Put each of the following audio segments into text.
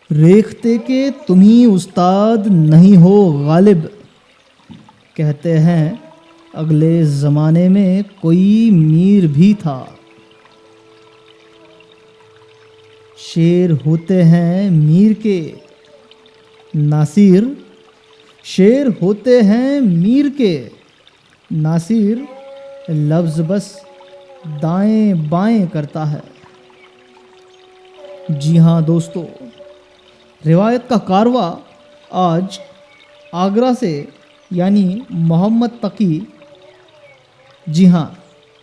रेख्ते के तुम ही उस्ताद नहीं हो गालिब। कहते हैं अगले ज़माने में कोई मीर भी था। शेर होते हैं मीर के नासिर, शेर होते हैं मीर के नासिर, लफ्ज़ बस दाएं बाएं करता है। जी हाँ दोस्तों, रिवायत का कारवा आज आगरा से यानी मोहम्मद तकी, जी हाँ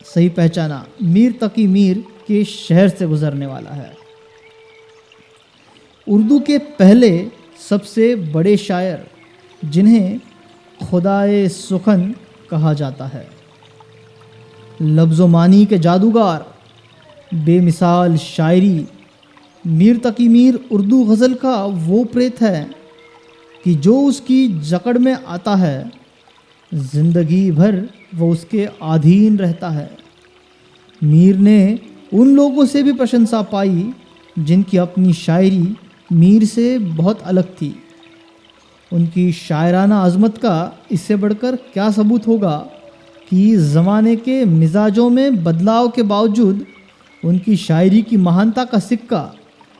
सही पहचाना, मीर तकी मीर के शहर से गुज़रने वाला है। उर्दू के पहले सबसे बड़े शायर जिन्हें खुदाए सुखन कहा जाता है, लफ्ज़ो मानी के जादूगार, बेमिसाल शायरी, मीर तकी मीर उर्दू गज़ल का वो प्रेत है कि जो उसकी जकड़ में आता है ज़िंदगी भर वो उसके अधीन रहता है। मीर ने उन लोगों से भी प्रशंसा पाई जिनकी अपनी शायरी मीर से बहुत अलग थी। उनकी शायराना अज़मत का इससे बढ़कर क्या सबूत होगा कि ज़माने के मिजाजों में बदलाव के बावजूद उनकी शायरी की महानता का सिक्का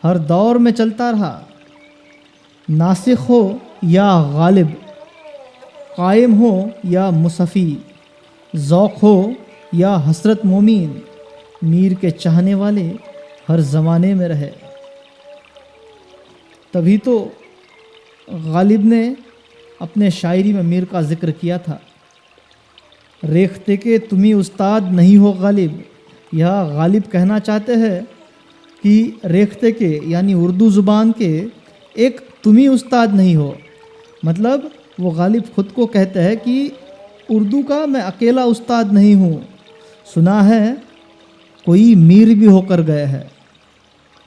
हर दौर में चलता रहा। नासिख हो या गालिब, कायम हो या मुसफ़ी, ज़ौक़ हो या हसरत मोमीन, मीर के चाहने वाले हर ज़माने में रहे। तभी तो गालिब ने अपने शायरी में मीर का ज़िक्र किया था। रेख्ते के तुम ही उस्ताद नहीं हो गालिब। यह गालिब कहना चाहते हैं कि रेख्ते के यानी उर्दू ज़ुबान के एक तुम ही उस्ताद नहीं हो। मतलब वो गालिब ख़ुद को कहते हैं कि उर्दू का मैं अकेला उस्ताद नहीं हूँ, सुना है कोई मीर भी होकर गए हैं।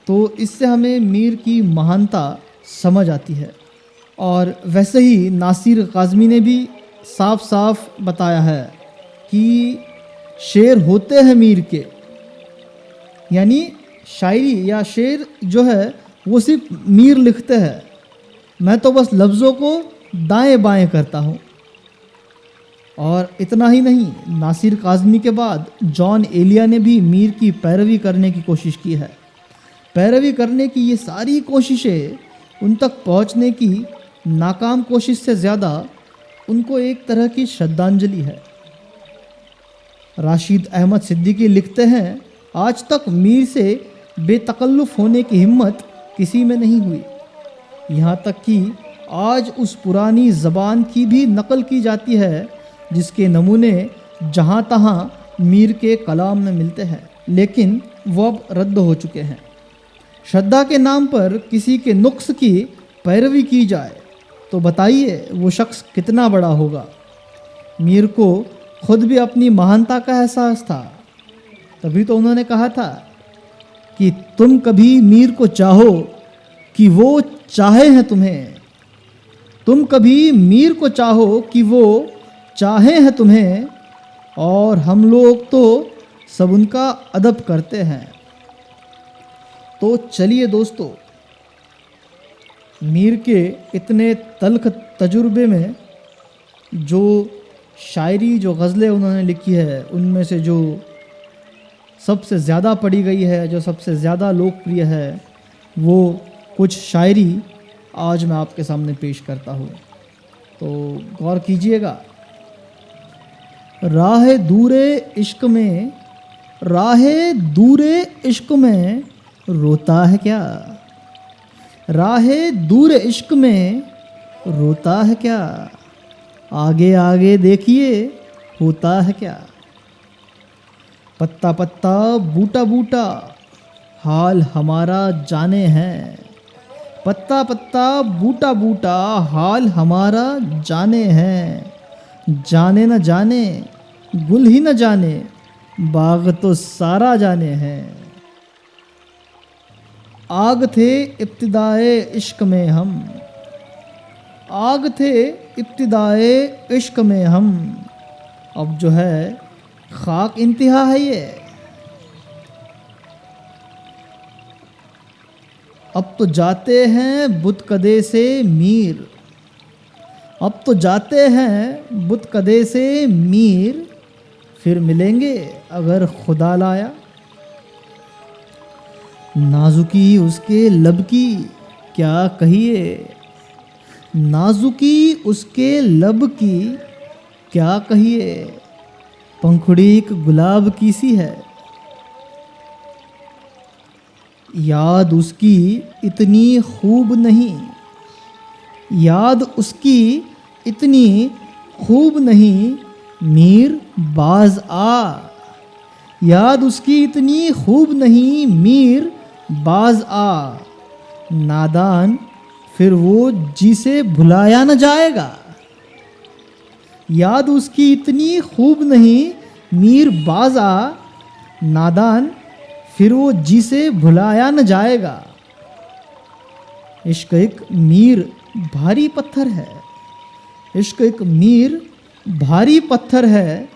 तो इससे हमें मीर की महानता समझ आती है। और वैसे ही नासिर काज़मी ने भी साफ साफ बताया है कि शेर होते हैं मीर के, यानी शायरी या शेर जो है वो सिर्फ मीर लिखते हैं, मैं तो बस लफ्ज़ों को दाएं बाएं करता हूँ। और इतना ही नहीं, नासिर काज़मी के बाद जॉन एलिया ने भी मीर की पैरवी करने की कोशिश की है। पैरवी करने की ये सारी कोशिशें उन तक पहुँचने की नाकाम कोशिश से ज़्यादा उनको एक तरह की श्रद्धांजलि है। राशिद अहमद सिद्दीकी लिखते हैं, आज तक मीर से बेतकल्लुफ़ होने की हिम्मत किसी में नहीं हुई। यहाँ तक कि आज उस पुरानी ज़बान की भी नकल की जाती है जिसके नमूने जहाँ तहाँ मीर के कलाम में मिलते हैं, लेकिन वो अब रद्द हो चुके हैं। श्रद्धा के नाम पर किसी के नुक्स की पैरवी की जाए तो बताइए वो शख्स कितना बड़ा होगा। मीर को खुद भी अपनी महानता का एहसास था, तभी तो उन्होंने कहा था कि तुम कभी मीर को चाहो कि वो चाहे हैं तुम्हें, तुम कभी मीर को चाहो कि वो चाहे हैं तुम्हें, और हम लोग तो सब उनका अदब करते हैं। तो चलिए दोस्तों, मीर के इतने तल्ख तजुर्बे में जो शायरी, जो गज़लें उन्होंने लिखी है, उनमें से जो सबसे ज़्यादा पढ़ी गई है, जो सबसे ज़्यादा लोकप्रिय है, वो कुछ शायरी आज मैं आपके सामने पेश करता हूँ। तो गौर कीजिएगा। राह दूरे इश्क में, राह दूरे इश्क में रोता है क्या, राह दूर इश्क में रोता है क्या, आगे आगे देखिए होता है क्या। पत्ता पत्ता बूटा बूटा हाल हमारा जाने हैं, पत्ता पत्ता बूटा बूटा हाल हमारा जाने हैं, जाने न जाने गुल ही न जाने बाग तो सारा जाने हैं। आग थे इब्तिदाए इश्क में हम, आग थे इब्तिदाए इश्क में हम, अब जो है खाक इंतहा है ये। अब तो जाते हैं बुतकदे से मीर, अब तो जाते हैं बुतकदे से मीर, फिर मिलेंगे अगर खुदा लाया। नाजुकी उसके लब की क्या कहिए, नाजुकी उसके लब की क्या कहिए, पंखुड़ी एक गुलाब की सी है। याद उसकी इतनी खूब नहीं, याद उसकी इतनी खूब नहीं, मीर बाज आ। याद उसकी इतनी खूब नहीं, मीर बाज आ। नादान फिर वो जिसे भुलाया न जाएगा। याद उसकी इतनी खूब नहीं, मीर बाज आ। नादान फिर वो जिसे भुलाया न जाएगा। इश्क एक मीर भारी पत्थर है, इश्क एक मीर भारी पत्थर है,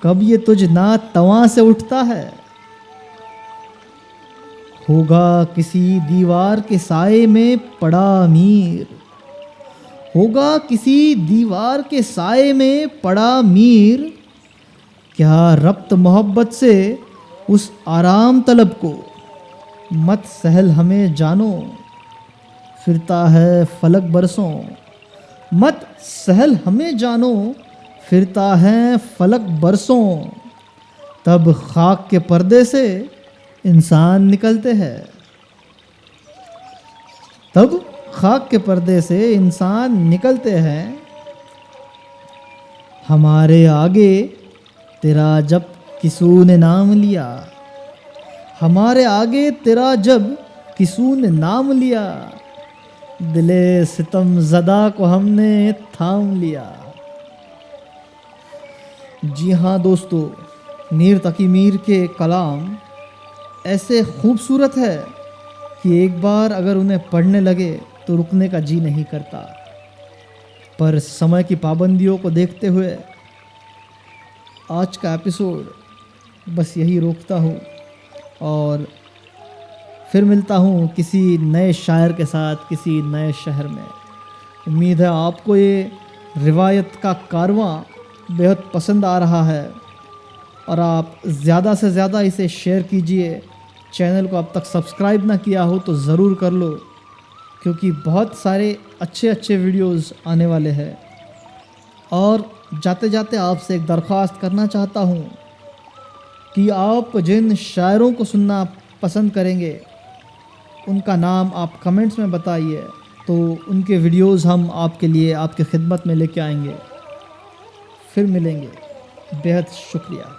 कब ये तुझ ना तवां से उठता है। होगा किसी दीवार के साए में पड़ा मीर, होगा किसी दीवार के साए में पड़ा मीर, क्या रब्त मोहब्बत से उस आराम तलब को मत सहल हमें जानो, फिरता है फलक बरसों। मत सहल हमें जानो, फिरता है फलक बरसों। तब खाक के पर्दे से इंसान निकलते हैं, तब खाक के पर्दे से इंसान निकलते हैं। हमारे आगे तेरा जब किसू ने नाम लिया, हमारे आगे तेरा जब किसू ने नाम लिया, दिले सितम ज़दा को हमने थाम लिया। जी हाँ दोस्तों, मीर तकी मीर के कलाम ऐसे खूबसूरत है कि एक बार अगर उन्हें पढ़ने लगे तो रुकने का जी नहीं करता। पर समय की पाबंदियों को देखते हुए आज का एपिसोड बस यही रोकता हूँ और फिर मिलता हूँ किसी नए शायर के साथ किसी नए शहर में। उम्मीद है आपको ये रिवायत का कारवां बेहद पसंद आ रहा है और आप ज़्यादा से ज़्यादा इसे शेयर कीजिए। चैनल को अब तक सब्सक्राइब ना किया हो तो ज़रूर कर लो, क्योंकि बहुत सारे अच्छे अच्छे वीडियोस आने वाले हैं। और जाते जाते आपसे एक दरख्वास्त करना चाहता हूँ कि आप जिन शायरों को सुनना पसंद करेंगे उनका नाम आप कमेंट्स में बताइए, तो उनके वीडियोस हम आपके लिए आपके खिदमत में लेके आएंगे। फिर मिलेंगे, बेहद शुक्रिया।